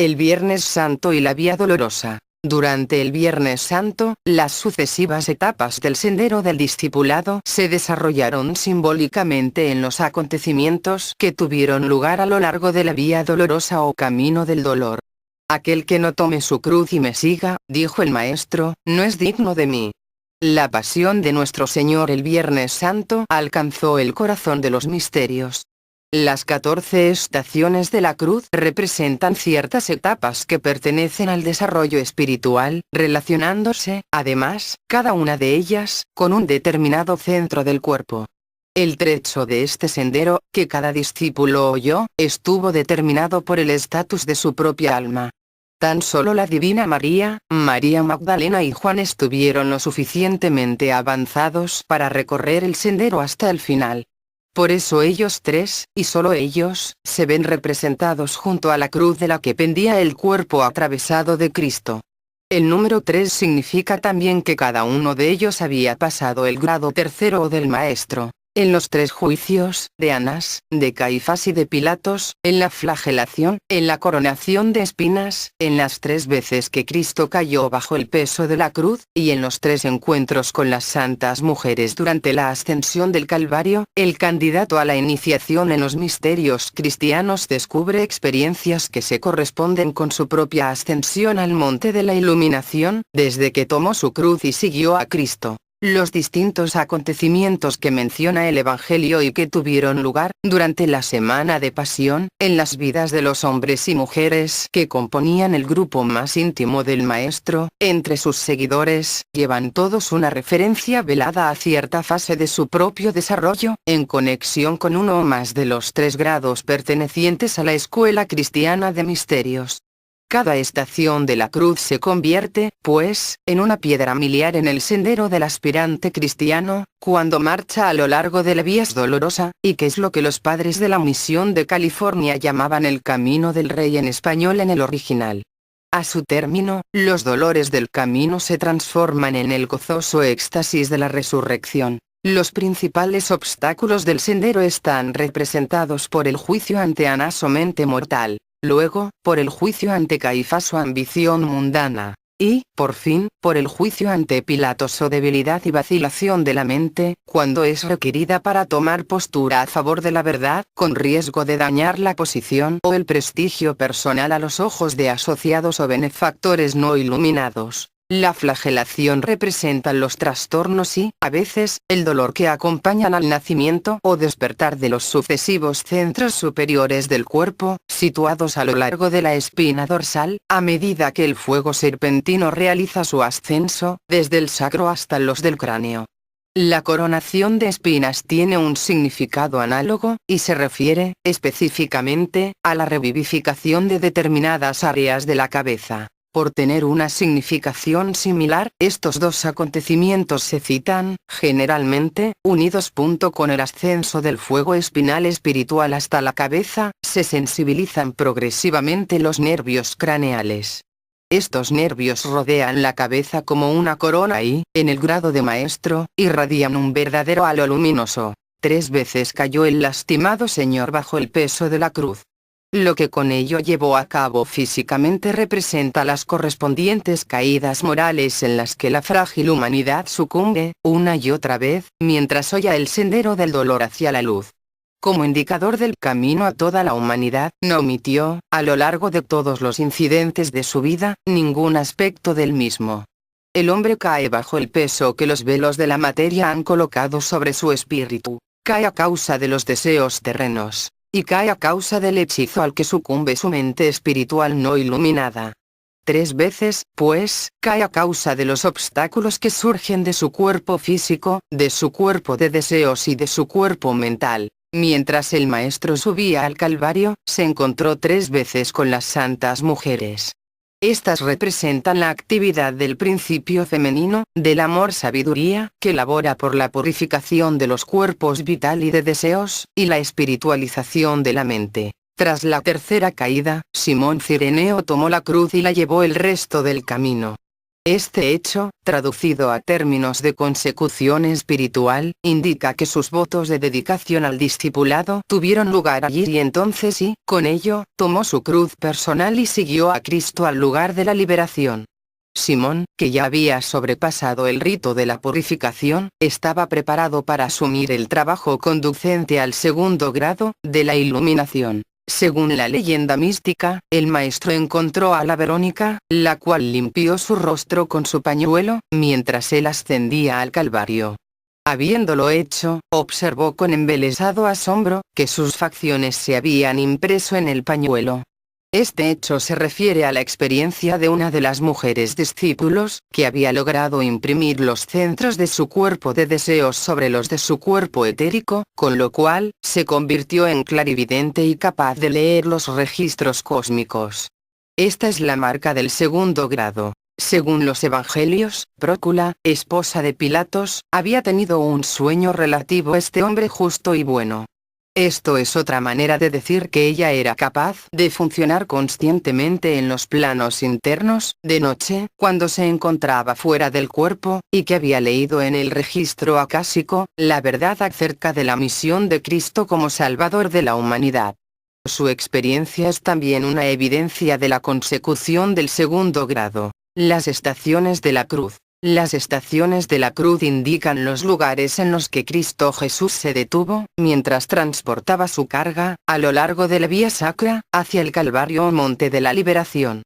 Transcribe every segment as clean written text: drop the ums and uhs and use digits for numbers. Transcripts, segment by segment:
El Viernes Santo y la Vía Dolorosa. Durante el Viernes Santo, las sucesivas etapas del sendero del discipulado se desarrollaron simbólicamente en los acontecimientos que tuvieron lugar a lo largo de la Vía Dolorosa o Camino del Dolor. Aquel que no tome su cruz y me siga, dijo el Maestro, no es digno de mí. La pasión de nuestro Señor el Viernes Santo alcanzó el corazón de los misterios. Las 14 estaciones de la cruz representan ciertas etapas que pertenecen al desarrollo espiritual, relacionándose, además, cada una de ellas, con un determinado centro del cuerpo. El trecho de este sendero, que cada discípulo oyó, estuvo determinado por el estatus de su propia alma. Tan solo la Divina María, María Magdalena y Juan estuvieron lo suficientemente avanzados para recorrer el sendero hasta el final. Por eso ellos tres, y solo ellos, se ven representados junto a la cruz de la que pendía el cuerpo atravesado de Cristo. El número 3 significa también que cada uno de ellos había pasado el grado tercero del Maestro. En los 3 juicios, de Anás, de Caifás y de Pilatos, en la flagelación, en la coronación de espinas, en las 3 veces que Cristo cayó bajo el peso de la cruz, y en los 3 encuentros con las santas mujeres durante la ascensión del Calvario, el candidato a la iniciación en los misterios cristianos descubre experiencias que se corresponden con su propia ascensión al monte de la iluminación, desde que tomó su cruz y siguió a Cristo. Los distintos acontecimientos que menciona el Evangelio y que tuvieron lugar durante la semana de pasión, en las vidas de los hombres y mujeres que componían el grupo más íntimo del Maestro, entre sus seguidores, llevan todos una referencia velada a cierta fase de su propio desarrollo, en conexión con uno o más de los 3 grados pertenecientes a la escuela cristiana de misterios. Cada estación de la cruz se convierte, pues, en una piedra miliar en el sendero del aspirante cristiano, cuando marcha a lo largo de la Vía Dolorosa, y que es lo que los padres de la misión de California llamaban el Camino del Rey en español en el original. A su término, los dolores del camino se transforman en el gozoso éxtasis de la resurrección. Los principales obstáculos del sendero están representados por el juicio ante Anás o mente mortal. Luego, por el juicio ante Caifás o ambición mundana, y, por fin, por el juicio ante Pilatos o debilidad y vacilación de la mente, cuando es requerida para tomar postura a favor de la verdad, con riesgo de dañar la posición o el prestigio personal a los ojos de asociados o benefactores no iluminados. La flagelación representa los trastornos y, a veces, el dolor que acompañan al nacimiento o despertar de los sucesivos centros superiores del cuerpo, situados a lo largo de la espina dorsal, a medida que el fuego serpentino realiza su ascenso, desde el sacro hasta los del cráneo. La coronación de espinas tiene un significado análogo, y se refiere, específicamente, a la revivificación de determinadas áreas de la cabeza. Por tener una significación similar, estos 2 acontecimientos se citan, generalmente, unidos. Con el ascenso del fuego espinal espiritual hasta la cabeza, se sensibilizan progresivamente los nervios craneales. Estos nervios rodean la cabeza como una corona y, en el grado de Maestro, irradian un verdadero halo luminoso. 3 veces cayó el lastimado Señor bajo el peso de la cruz. Lo que con ello llevó a cabo físicamente representa las correspondientes caídas morales en las que la frágil humanidad sucumbe, una y otra vez, mientras holla el sendero del dolor hacia la luz. Como indicador del camino a toda la humanidad, no omitió, a lo largo de todos los incidentes de su vida, ningún aspecto del mismo. El hombre cae bajo el peso que los velos de la materia han colocado sobre su espíritu, cae a causa de los deseos terrenos. Y cae a causa del hechizo al que sucumbe su mente espiritual no iluminada. 3 veces, pues, cae a causa de los obstáculos que surgen de su cuerpo físico, de su cuerpo de deseos y de su cuerpo mental. Mientras el Maestro subía al Calvario, se encontró 3 veces con las santas mujeres. Estas representan la actividad del principio femenino, del amor-sabiduría, que labora por la purificación de los cuerpos vital y de deseos, y la espiritualización de la mente. Tras la tercera caída, Simón Cireneo tomó la cruz y la llevó el resto del camino. Este hecho, traducido a términos de consecución espiritual, indica que sus votos de dedicación al discipulado tuvieron lugar allí y entonces con ello, tomó su cruz personal y siguió a Cristo al lugar de la liberación. Simón, que ya había sobrepasado el rito de la purificación, estaba preparado para asumir el trabajo conducente al segundo grado, de la iluminación. Según la leyenda mística, el maestro encontró a la Verónica, la cual limpió su rostro con su pañuelo, mientras él ascendía al Calvario. Habiéndolo hecho, observó con embelesado asombro, que sus facciones se habían impreso en el pañuelo. Este hecho se refiere a la experiencia de una de las mujeres discípulos, que había logrado imprimir los centros de su cuerpo de deseos sobre los de su cuerpo etérico, con lo cual, se convirtió en clarividente y capaz de leer los registros cósmicos. Esta es la marca del segundo grado. Según los evangelios, Prócula, esposa de Pilatos, había tenido un sueño relativo a este hombre justo y bueno. Esto es otra manera de decir que ella era capaz de funcionar conscientemente en los planos internos, de noche, cuando se encontraba fuera del cuerpo, y que había leído en el registro acásico, la verdad acerca de la misión de Cristo como Salvador de la humanidad. Su experiencia es también una evidencia de la consecución del segundo grado. Las estaciones de la cruz. Las estaciones de la cruz indican los lugares en los que Cristo Jesús se detuvo, mientras transportaba su carga, a lo largo de la vía sacra, hacia el Calvario o Monte de la Liberación.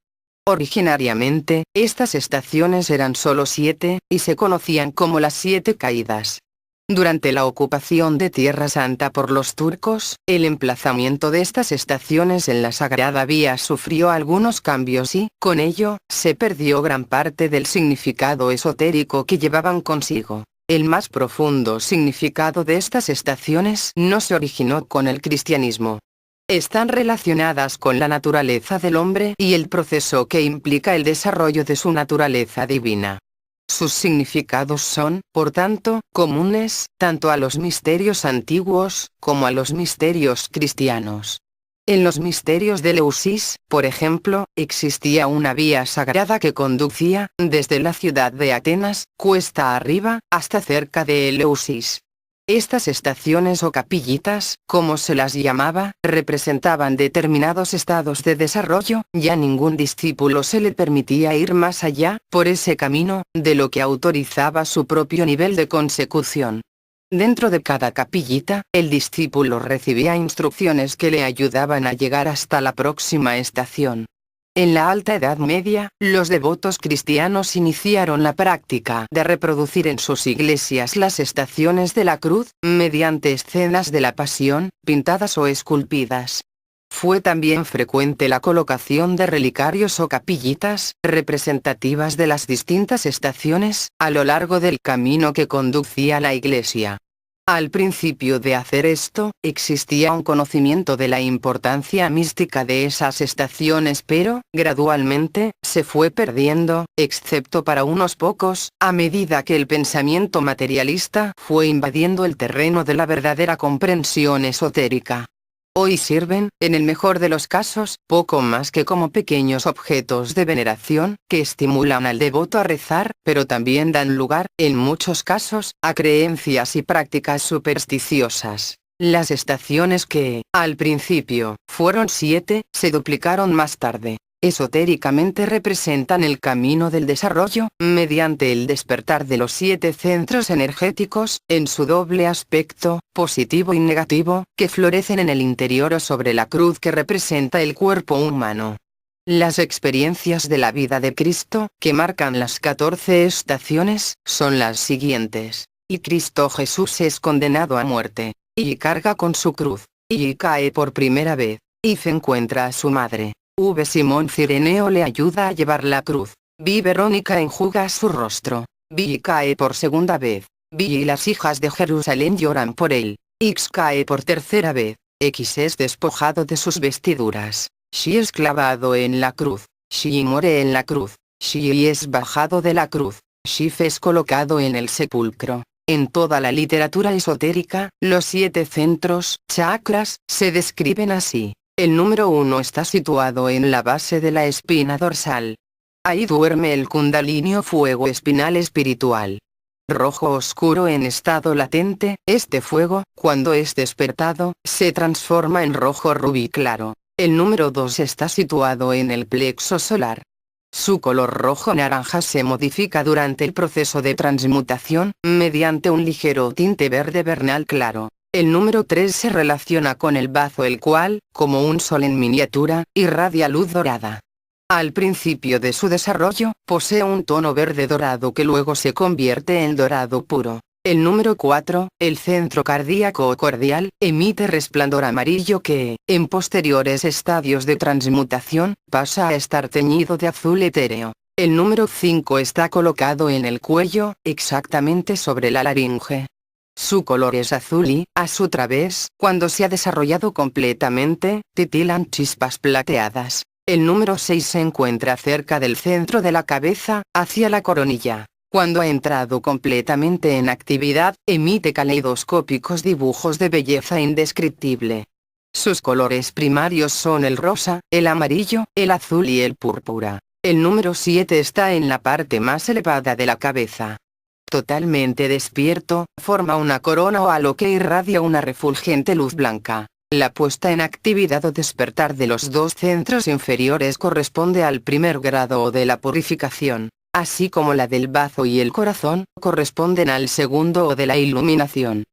Originariamente, estas estaciones eran solo 7, y se conocían como las 7 caídas. Durante la ocupación de Tierra Santa por los turcos, el emplazamiento de estas estaciones en la Sagrada Vía sufrió algunos cambios y, con ello, se perdió gran parte del significado esotérico que llevaban consigo. El más profundo significado de estas estaciones no se originó con el cristianismo. Están relacionadas con la naturaleza del hombre y el proceso que implica el desarrollo de su naturaleza divina. Sus significados son, por tanto, comunes, tanto a los misterios antiguos, como a los misterios cristianos. En los misterios de Eleusis, por ejemplo, existía una vía sagrada que conducía, desde la ciudad de Atenas, cuesta arriba, hasta cerca de Eleusis. Estas estaciones o capillitas, como se las llamaba, representaban determinados estados de desarrollo, y a ningún discípulo se le permitía ir más allá, por ese camino, de lo que autorizaba su propio nivel de consecución. Dentro de cada capillita, el discípulo recibía instrucciones que le ayudaban a llegar hasta la próxima estación. En la Alta Edad Media, los devotos cristianos iniciaron la práctica de reproducir en sus iglesias las estaciones de la cruz, mediante escenas de la Pasión, pintadas o esculpidas. Fue también frecuente la colocación de relicarios o capillitas, representativas de las distintas estaciones, a lo largo del camino que conducía a la iglesia. Al principio de hacer esto, existía un conocimiento de la importancia mística de esas estaciones, pero, gradualmente, se fue perdiendo, excepto para unos pocos, a medida que el pensamiento materialista fue invadiendo el terreno de la verdadera comprensión esotérica. Hoy sirven, en el mejor de los casos, poco más que como pequeños objetos de veneración, que estimulan al devoto a rezar, pero también dan lugar, en muchos casos, a creencias y prácticas supersticiosas. Las estaciones que, al principio, fueron 7, se duplicaron más tarde. Esotéricamente representan el camino del desarrollo, mediante el despertar de los 7 centros energéticos, en su doble aspecto, positivo y negativo, que florecen en el interior o sobre la cruz que representa el cuerpo humano. Las experiencias de la vida de Cristo, que marcan las 14 estaciones, son las siguientes. Y Cristo Jesús es condenado a muerte, y carga con su cruz, y cae por primera vez, y se encuentra a su madre. Simón Cireneo le ayuda a llevar la cruz. Verónica enjuga su rostro. Cae por segunda vez. Y las hijas de Jerusalén lloran por él. X cae por tercera vez. X es despojado de sus vestiduras. Es clavado en la cruz. Muere en la cruz. Es bajado de la cruz. Es colocado en el sepulcro. En toda la literatura esotérica, los 7 centros, chakras, se describen así. El número 1 está situado en la base de la espina dorsal. Ahí duerme el kundalini o fuego espinal espiritual. Rojo oscuro en estado latente, este fuego, cuando es despertado, se transforma en rojo rubí claro. El número 2 está situado en el plexo solar. Su color rojo-naranja se modifica durante el proceso de transmutación, mediante un ligero tinte verde vernal claro. El número 3 se relaciona con el bazo, el cual, como un sol en miniatura, irradia luz dorada. Al principio de su desarrollo, posee un tono verde dorado que luego se convierte en dorado puro. El número 4, el centro cardíaco o cordial, emite resplandor amarillo que, en posteriores estadios de transmutación, pasa a estar teñido de azul etéreo. El número 5 está colocado en el cuello, exactamente sobre la laringe. Su color es azul y, a su través, cuando se ha desarrollado completamente, titilan chispas plateadas. El número 6 se encuentra cerca del centro de la cabeza, hacia la coronilla. Cuando ha entrado completamente en actividad, emite caleidoscópicos dibujos de belleza indescriptible. Sus colores primarios son el rosa, el amarillo, el azul y el púrpura. El número 7 está en la parte más elevada de la cabeza. Totalmente despierto, forma una corona o halo que irradia una refulgente luz blanca. La puesta en actividad o despertar de los dos centros inferiores corresponde al primer grado o de la purificación, así como la del bazo y el corazón, corresponden al segundo o de la iluminación.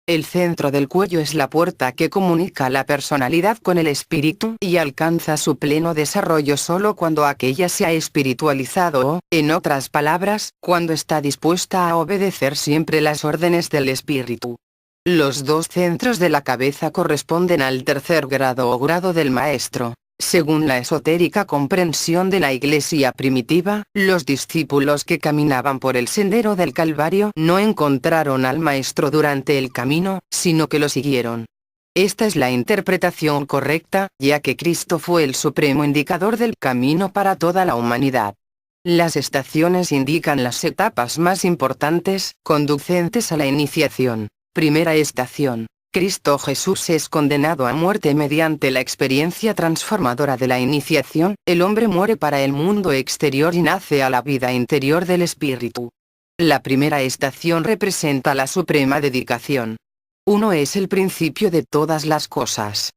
El centro del cuello es la puerta que comunica la personalidad con el espíritu y alcanza su pleno desarrollo solo cuando aquella se ha espiritualizado o, en otras palabras, cuando está dispuesta a obedecer siempre las órdenes del espíritu. Los dos centros de la cabeza corresponden al tercer grado o grado del maestro. Según la esotérica comprensión de la Iglesia primitiva, los discípulos que caminaban por el sendero del Calvario no encontraron al Maestro durante el camino, sino que lo siguieron. Esta es la interpretación correcta, ya que Cristo fue el supremo indicador del camino para toda la humanidad. Las estaciones indican las etapas más importantes, conducentes a la iniciación. Primera estación. Cristo Jesús es condenado a muerte mediante la experiencia transformadora de la iniciación. El hombre muere para el mundo exterior y nace a la vida interior del espíritu. La primera estación representa la suprema dedicación. Uno es el principio de todas las cosas.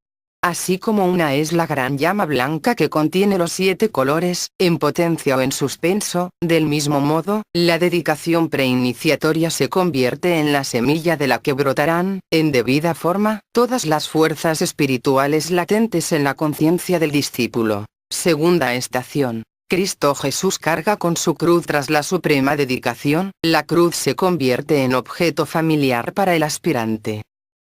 Así como una es la gran llama blanca que contiene los 7 colores, en potencia o en suspenso, del mismo modo, la dedicación preiniciatoria se convierte en la semilla de la que brotarán, en debida forma, todas las fuerzas espirituales latentes en la conciencia del discípulo. Segunda estación. Cristo Jesús carga con su cruz tras la suprema dedicación, la cruz se convierte en objeto familiar para el aspirante.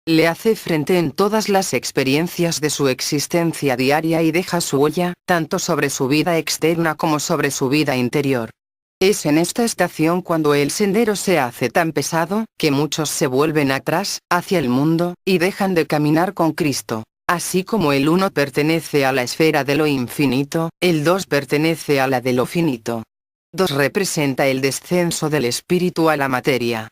Le hace frente en todas las experiencias de su existencia diaria y deja su huella, tanto sobre su vida externa como sobre su vida interior. Es en esta estación cuando el sendero se hace tan pesado, que muchos se vuelven atrás, hacia el mundo, y dejan de caminar con Cristo. Así como el uno pertenece a la esfera de lo infinito, el 2 pertenece a la de lo finito. 2 representa el descenso del espíritu a la materia.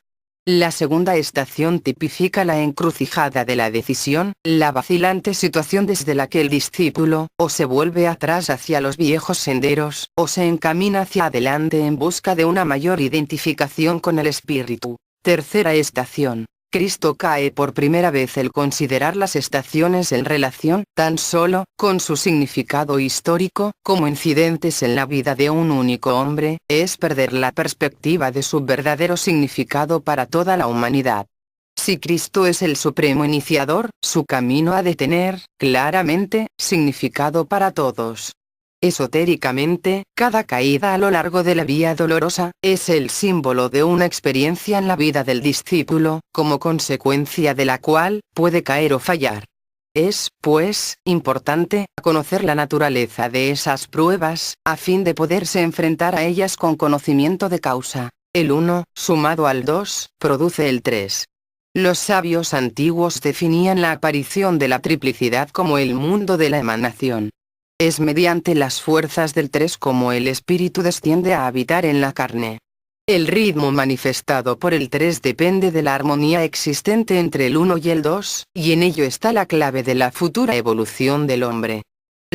La segunda estación tipifica la encrucijada de la decisión, la vacilante situación desde la que el discípulo, o se vuelve atrás hacia los viejos senderos, o se encamina hacia adelante en busca de una mayor identificación con el espíritu. Tercera estación. Cristo cae por primera vez. El considerar las estaciones en relación, tan solo, con su significado histórico, como incidentes en la vida de un único hombre, es perder la perspectiva de su verdadero significado para toda la humanidad. Si Cristo es el supremo iniciador, su camino ha de tener, claramente, significado para todos. Esotéricamente, cada caída a lo largo de la vía dolorosa, es el símbolo de una experiencia en la vida del discípulo, como consecuencia de la cual, puede caer o fallar. Es, pues, importante, conocer la naturaleza de esas pruebas, a fin de poderse enfrentar a ellas con conocimiento de causa. El 1, sumado al 2, produce el 3. Los sabios antiguos definían la aparición de la triplicidad como el mundo de la emanación. Es mediante las fuerzas del 3 como el espíritu desciende a habitar en la carne. El ritmo manifestado por el 3 depende de la armonía existente entre el 1 y el 2, y en ello está la clave de la futura evolución del hombre.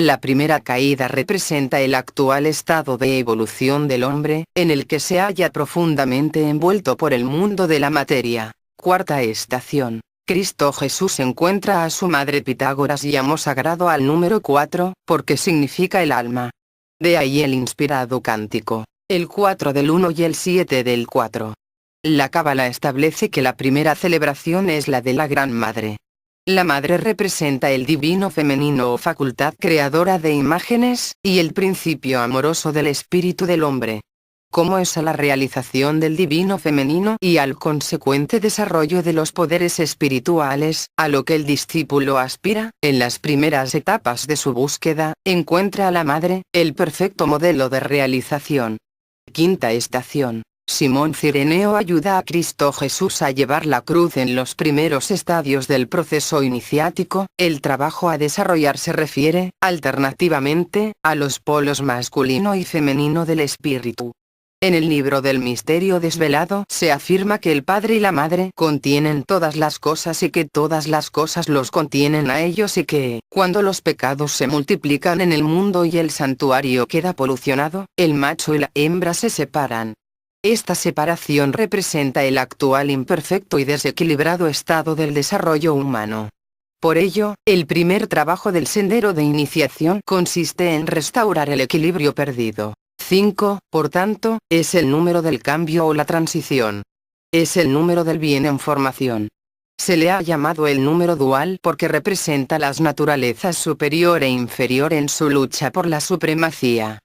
La primera caída representa el actual estado de evolución del hombre, en el que se halla profundamente envuelto por el mundo de la materia. Cuarta estación. Cristo Jesús encuentra a su madre. Pitágoras llamó sagrado al número 4, porque significa el alma. De ahí el inspirado cántico, el 4 del 1 y el 7 del 4. La Cábala establece que la primera celebración es la de la Gran Madre. La madre representa el divino femenino o facultad creadora de imágenes, y el principio amoroso del espíritu del hombre. Como es a la realización del divino femenino y al consecuente desarrollo de los poderes espirituales, a lo que el discípulo aspira, en las primeras etapas de su búsqueda, encuentra a la madre, el perfecto modelo de realización. Quinta estación. Simón Cireneo ayuda a Cristo Jesús a llevar la cruz en los primeros estadios del proceso iniciático. El trabajo a desarrollar se refiere, alternativamente, a los polos masculino y femenino del espíritu. En el libro del Misterio Desvelado se afirma que el Padre y la Madre contienen todas las cosas y que todas las cosas los contienen a ellos, y que, cuando los pecados se multiplican en el mundo y el santuario queda polucionado, el macho y la hembra se separan. Esta separación representa el actual imperfecto y desequilibrado estado del desarrollo humano. Por ello, el primer trabajo del sendero de iniciación consiste en restaurar el equilibrio perdido. 5, por tanto, es el número del cambio o la transición. Es el número del bien en formación. Se le ha llamado el número dual porque representa las naturalezas superior e inferior en su lucha por la supremacía.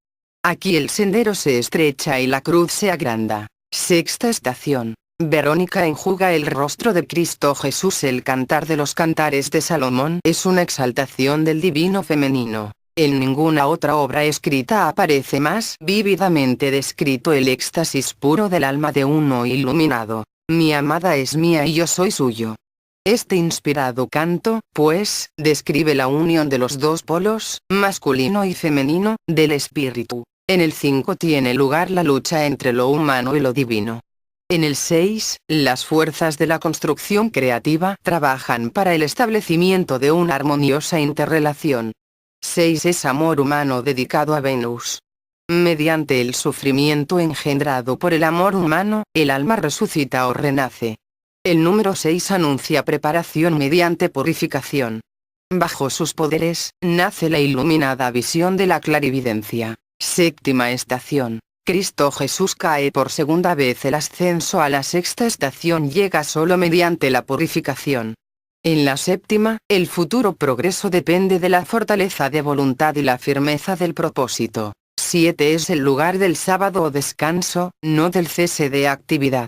Aquí el sendero se estrecha y la cruz se agranda. Sexta estación. Verónica enjuga el rostro de Cristo Jesús. El cantar de los cantares de Salomón es una exaltación del divino femenino. En ninguna otra obra escrita aparece más vívidamente descrito el éxtasis puro del alma de uno iluminado. Mi amada es mía y yo soy suyo. Este inspirado canto, pues, describe la unión de los dos polos, masculino y femenino, del espíritu. En el 5 tiene lugar la lucha entre lo humano y lo divino. En el 6, las fuerzas de la construcción creativa trabajan para el establecimiento de una armoniosa interrelación. 6 es amor humano dedicado a Venus. Mediante el sufrimiento engendrado por el amor humano, el alma resucita o renace. El número 6 anuncia preparación mediante purificación. Bajo sus poderes, nace la iluminada visión de la clarividencia. Séptima estación. Cristo Jesús cae por segunda vez. El ascenso a la sexta estación llega solo mediante la purificación. En la séptima, el futuro progreso depende de la fortaleza de voluntad y la firmeza del propósito. 7 es el lugar del sábado o descanso, no del cese de actividad.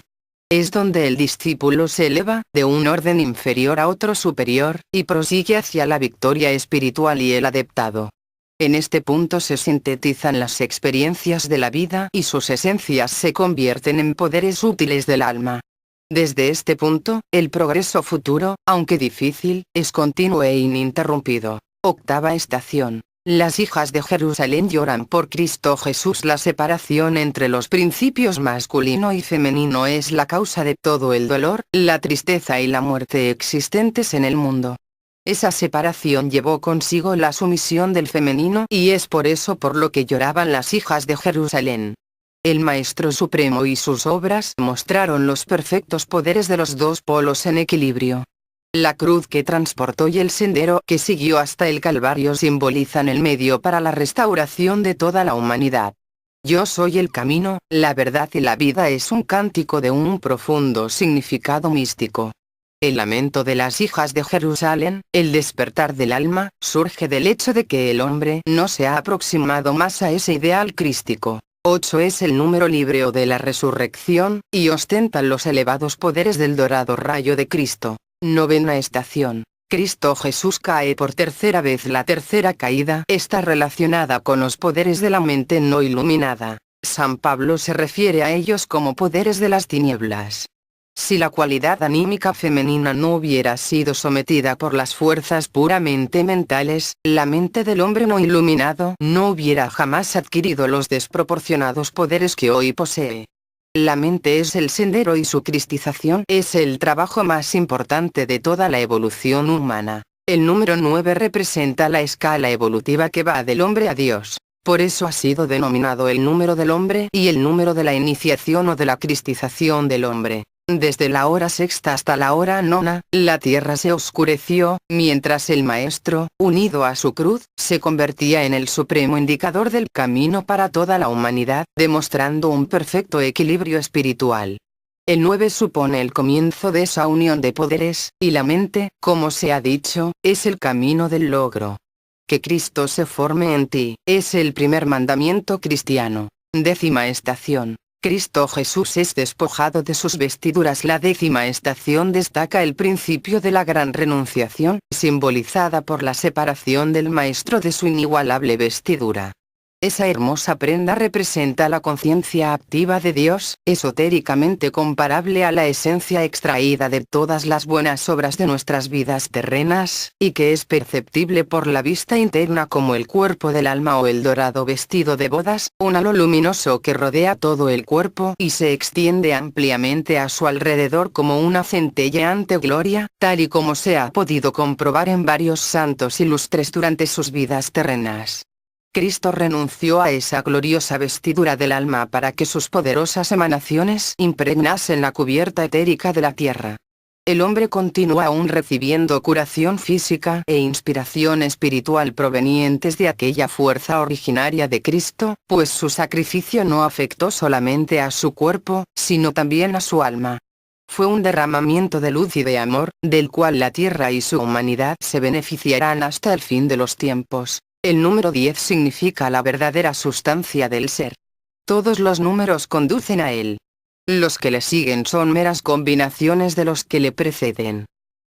Es donde el discípulo se eleva, de un orden inferior a otro superior, y prosigue hacia la victoria espiritual y el adeptado. En este punto se sintetizan las experiencias de la vida y sus esencias se convierten en poderes útiles del alma. Desde este punto, el progreso futuro, aunque difícil, es continuo e ininterrumpido. Octava estación. Las hijas de Jerusalén lloran por Cristo Jesús. La separación entre los principios masculino y femenino es la causa de todo el dolor, la tristeza y la muerte existentes en el mundo. Esa separación llevó consigo la sumisión del femenino y es por eso por lo que lloraban las hijas de Jerusalén. El Maestro Supremo y sus obras mostraron los perfectos poderes de los dos polos en equilibrio. La cruz que transportó y el sendero que siguió hasta el Calvario simbolizan el medio para la restauración de toda la humanidad. Yo soy el camino, la verdad y la vida es un cántico de un profundo significado místico. El lamento de las hijas de Jerusalén, el despertar del alma, surge del hecho de que el hombre no se ha aproximado más a ese ideal crístico. 8 es el número libre o de la resurrección, y ostenta los elevados poderes del dorado rayo de Cristo. Novena estación. Cristo Jesús cae por tercera vez. La tercera caída está relacionada con los poderes de la mente no iluminada. San Pablo se refiere a ellos como poderes de las tinieblas. Si la cualidad anímica femenina no hubiera sido sometida por las fuerzas puramente mentales, la mente del hombre no iluminado no hubiera jamás adquirido los desproporcionados poderes que hoy posee. La mente es el sendero y su cristización es el trabajo más importante de toda la evolución humana. El número 9 representa la escala evolutiva que va del hombre a Dios. Por eso ha sido denominado el número del hombre y el número de la iniciación o de la cristización del hombre. Desde la hora sexta hasta la hora nona, la tierra se oscureció, mientras el Maestro, unido a su cruz, se convertía en el supremo indicador del camino para toda la humanidad, demostrando un perfecto equilibrio espiritual. El 9 supone el comienzo de esa unión de poderes, y la mente, como se ha dicho, es el camino del logro. Que Cristo se forme en ti, es el primer mandamiento cristiano. 10ª estación. Cristo Jesús es despojado de sus vestiduras. La 10ª estación destaca el principio de la gran renunciación, simbolizada por la separación del Maestro de su inigualable vestidura. Esa hermosa prenda representa la conciencia activa de Dios, esotéricamente comparable a la esencia extraída de todas las buenas obras de nuestras vidas terrenas, y que es perceptible por la vista interna como el cuerpo del alma o el dorado vestido de bodas, un halo luminoso que rodea todo el cuerpo y se extiende ampliamente a su alrededor como una centelleante gloria, tal y como se ha podido comprobar en varios santos ilustres durante sus vidas terrenas. Cristo renunció a esa gloriosa vestidura del alma para que sus poderosas emanaciones impregnasen la cubierta etérica de la tierra. El hombre continúa aún recibiendo curación física e inspiración espiritual provenientes de aquella fuerza originaria de Cristo, pues su sacrificio no afectó solamente a su cuerpo, sino también a su alma. Fue un derramamiento de luz y de amor, del cual la tierra y su humanidad se beneficiarán hasta el fin de los tiempos. El número 10 significa la verdadera sustancia del ser. Todos los números conducen a él. Los que le siguen son meras combinaciones de los que le preceden.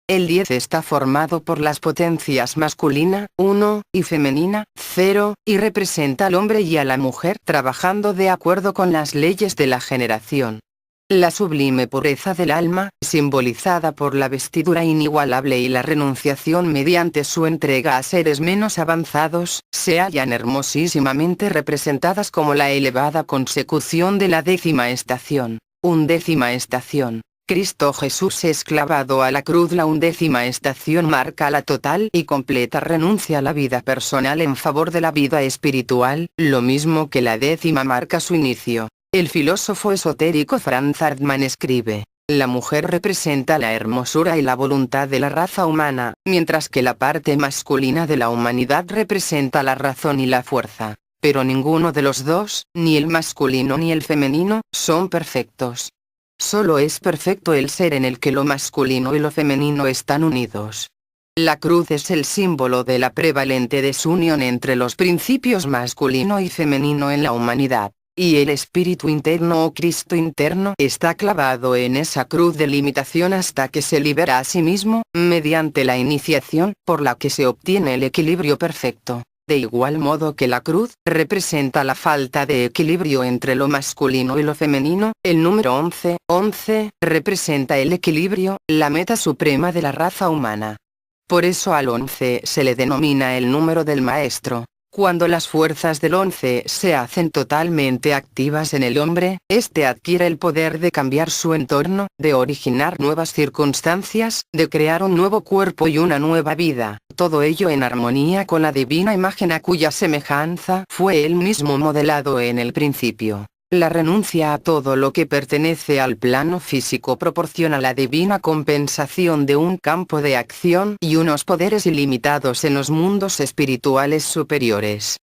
El 10 está formado por las potencias masculina, 1, y femenina, 0, y representa al hombre y a la mujer trabajando de acuerdo con las leyes de la generación. La sublime pureza del alma, simbolizada por la vestidura inigualable y la renunciación mediante su entrega a seres menos avanzados, se hallan hermosísimamente representadas como la elevada consecución de la 10ª estación. 11ª estación. Cristo Jesús es clavado a la cruz. La 11ª estación marca la total y completa renuncia a la vida personal en favor de la vida espiritual, lo mismo que la 10ª marca su inicio. El filósofo esotérico Franz Hartmann escribe: la mujer representa la hermosura y la voluntad de la raza humana, mientras que la parte masculina de la humanidad representa la razón y la fuerza. Pero ninguno de los dos, ni el masculino ni el femenino, son perfectos. Solo es perfecto el ser en el que lo masculino y lo femenino están unidos. La cruz es el símbolo de la prevalente desunión entre los principios masculino y femenino en la humanidad. Y el espíritu interno o Cristo interno está clavado en esa cruz de limitación hasta que se libera a sí mismo, mediante la iniciación, por la que se obtiene el equilibrio perfecto. De igual modo que la cruz representa la falta de equilibrio entre lo masculino y lo femenino, el número 11 representa el equilibrio, la meta suprema de la raza humana. Por eso al 11 se le denomina el número del Maestro. Cuando las fuerzas del 11 se hacen totalmente activas en el hombre, éste adquiere el poder de cambiar su entorno, de originar nuevas circunstancias, de crear un nuevo cuerpo y una nueva vida, todo ello en armonía con la divina imagen a cuya semejanza fue él mismo modelado en el principio. La renuncia a todo lo que pertenece al plano físico proporciona la divina compensación de un campo de acción y unos poderes ilimitados en los mundos espirituales superiores.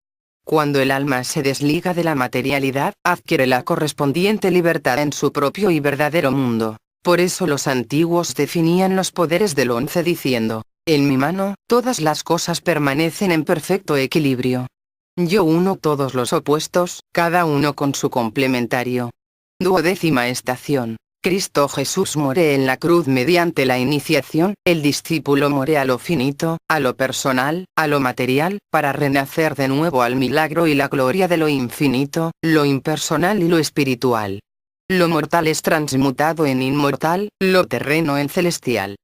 Cuando el alma se desliga de la materialidad, adquiere la correspondiente libertad en su propio y verdadero mundo. Por eso los antiguos definían los poderes del 11 diciendo: en mi mano, todas las cosas permanecen en perfecto equilibrio. Yo uno todos los opuestos, cada uno con su complementario. 12ª estación. Cristo Jesús muere en la cruz mediante la iniciación, el discípulo muere a lo finito, a lo personal, a lo material, para renacer de nuevo al milagro y la gloria de lo infinito, lo impersonal y lo espiritual. Lo mortal es transmutado en inmortal, lo terreno en celestial.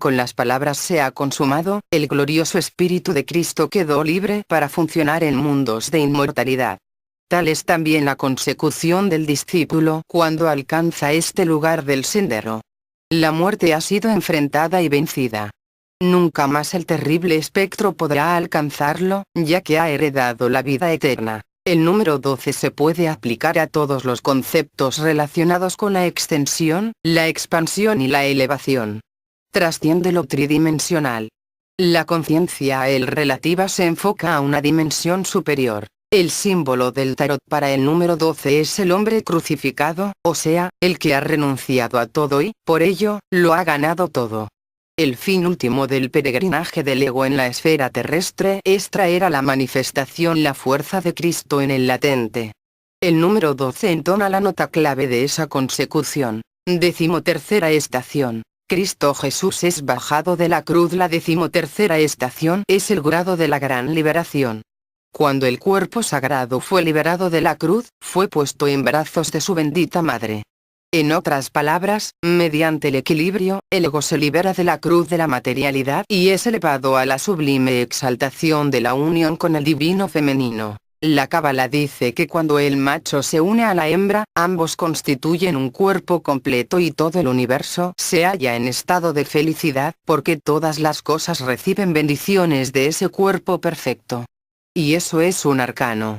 Con las palabras se ha consumado, el glorioso Espíritu de Cristo quedó libre para funcionar en mundos de inmortalidad. Tal es también la consecución del discípulo cuando alcanza este lugar del sendero. La muerte ha sido enfrentada y vencida. Nunca más el terrible espectro podrá alcanzarlo, ya que ha heredado la vida eterna. El número 12 se puede aplicar a todos los conceptos relacionados con la extensión, la expansión y la elevación. Trasciende lo tridimensional. La conciencia relativa se enfoca a una dimensión superior. El símbolo del tarot para el número 12 es el hombre crucificado, o sea, el que ha renunciado a todo y, por ello, lo ha ganado todo. El fin último del peregrinaje del ego en la esfera terrestre es traer a la manifestación la fuerza de Cristo en el latente. El número 12 entona la nota clave de esa consecución. 13ª estación. Cristo Jesús es bajado de la cruz. La 13ª estación es el grado de la gran liberación. Cuando el cuerpo sagrado fue liberado de la cruz, fue puesto en brazos de su bendita madre. En otras palabras, mediante el equilibrio, el ego se libera de la cruz de la materialidad y es elevado a la sublime exaltación de la unión con el divino femenino. La Cábala dice que cuando el macho se une a la hembra, ambos constituyen un cuerpo completo y todo el universo se halla en estado de felicidad, porque todas las cosas reciben bendiciones de ese cuerpo perfecto. Y eso es un arcano.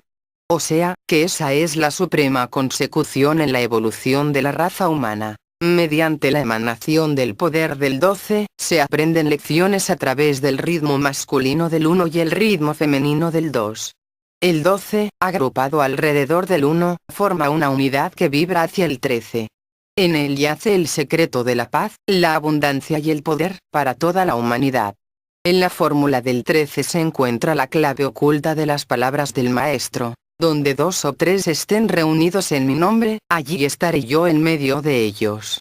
O sea, que esa es la suprema consecución en la evolución de la raza humana. Mediante la emanación del poder del 12, se aprenden lecciones a través del ritmo masculino del 1 y el ritmo femenino del 2. El 12, agrupado alrededor del 1, forma una unidad que vibra hacia el 13. En él yace el secreto de la paz, la abundancia y el poder, para toda la humanidad. En la fórmula del 13 se encuentra la clave oculta de las palabras del Maestro. Donde 2 o 3 estén reunidos en mi nombre, allí estaré yo en medio de ellos.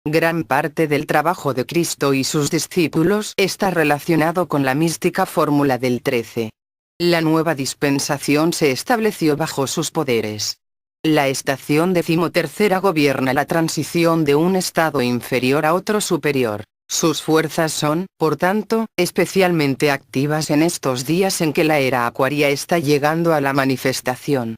Gran parte del trabajo de Cristo y sus discípulos está relacionado con la mística fórmula del 13. La nueva dispensación se estableció bajo sus poderes. La estación 13ª gobierna la transición de un estado inferior a otro superior. Sus fuerzas son, por tanto, especialmente activas en estos días en que la era acuaria está llegando a la manifestación.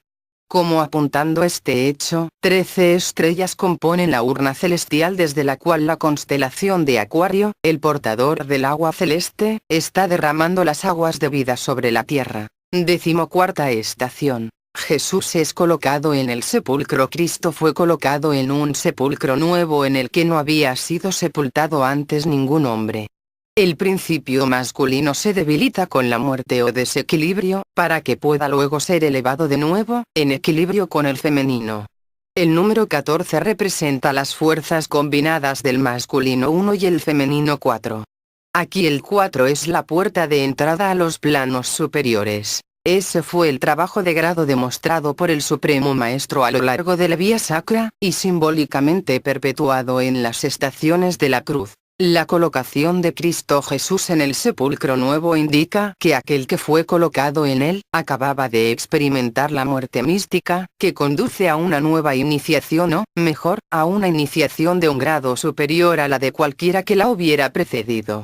Como apuntando este hecho, 13 estrellas componen la urna celestial desde la cual la constelación de Acuario, el portador del agua celeste, está derramando las aguas de vida sobre la tierra. 14ª estación. Jesús es colocado en el sepulcro. Cristo fue colocado en un sepulcro nuevo en el que no había sido sepultado antes ningún hombre. El principio masculino se debilita con la muerte o desequilibrio, para que pueda luego ser elevado de nuevo, en equilibrio con el femenino. El número 14 representa las fuerzas combinadas del masculino 1 y el femenino 4. Aquí el 4 es la puerta de entrada a los planos superiores. Ese fue el trabajo de grado demostrado por el Supremo Maestro a lo largo de la vía sacra, y simbólicamente perpetuado en las estaciones de la cruz. La colocación de Cristo Jesús en el sepulcro nuevo indica que aquel que fue colocado en él, acababa de experimentar la muerte mística, que conduce a una nueva iniciación o, mejor, a una iniciación de un grado superior a la de cualquiera que la hubiera precedido.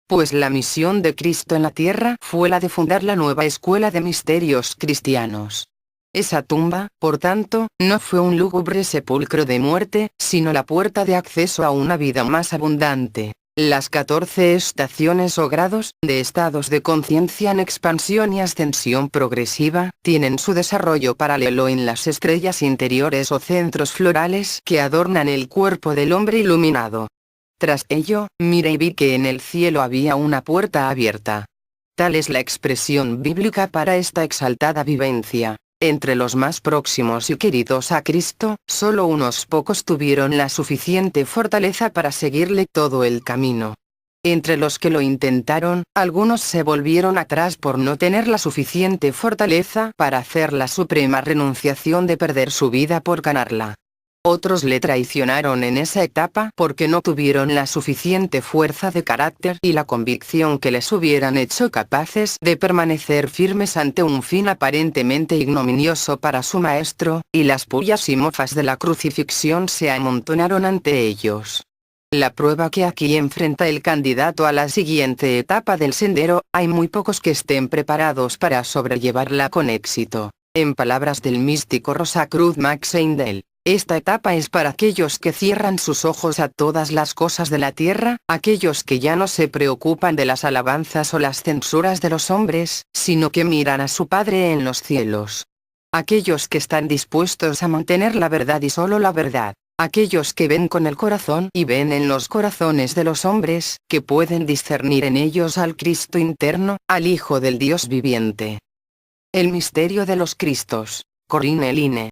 Pues la misión de Cristo en la tierra fue la de fundar la nueva escuela de misterios cristianos. Esa tumba, por tanto, no fue un lúgubre sepulcro de muerte, sino la puerta de acceso a una vida más abundante. Las 14 estaciones o grados, de estados de conciencia en expansión y ascensión progresiva, tienen su desarrollo paralelo en las estrellas interiores o centros florales que adornan el cuerpo del hombre iluminado. Tras ello, miré y vi que en el cielo había una puerta abierta. Tal es la expresión bíblica para esta exaltada vivencia. Entre los más próximos y queridos a Cristo, solo unos pocos tuvieron la suficiente fortaleza para seguirle todo el camino. Entre los que lo intentaron, algunos se volvieron atrás por no tener la suficiente fortaleza para hacer la suprema renunciación de perder su vida por ganarla. Otros le traicionaron en esa etapa porque no tuvieron la suficiente fuerza de carácter y la convicción que les hubieran hecho capaces de permanecer firmes ante un fin aparentemente ignominioso para su maestro, y las pullas y mofas de la crucifixión se amontonaron ante ellos. La prueba que aquí enfrenta el candidato a la siguiente etapa del sendero, hay muy pocos que estén preparados para sobrellevarla con éxito. En palabras del místico Rosacruz Max Heindel, Esta etapa es para aquellos que cierran sus ojos a todas las cosas de la tierra, aquellos que ya no se preocupan de las alabanzas o las censuras de los hombres, sino que miran a su Padre en los cielos. Aquellos que están dispuestos a mantener la verdad y solo la verdad. Aquellos que ven con el corazón y ven en los corazones de los hombres, que pueden discernir en ellos al Cristo interno, al Hijo del Dios viviente. El misterio de los Cristos. Corinne Line.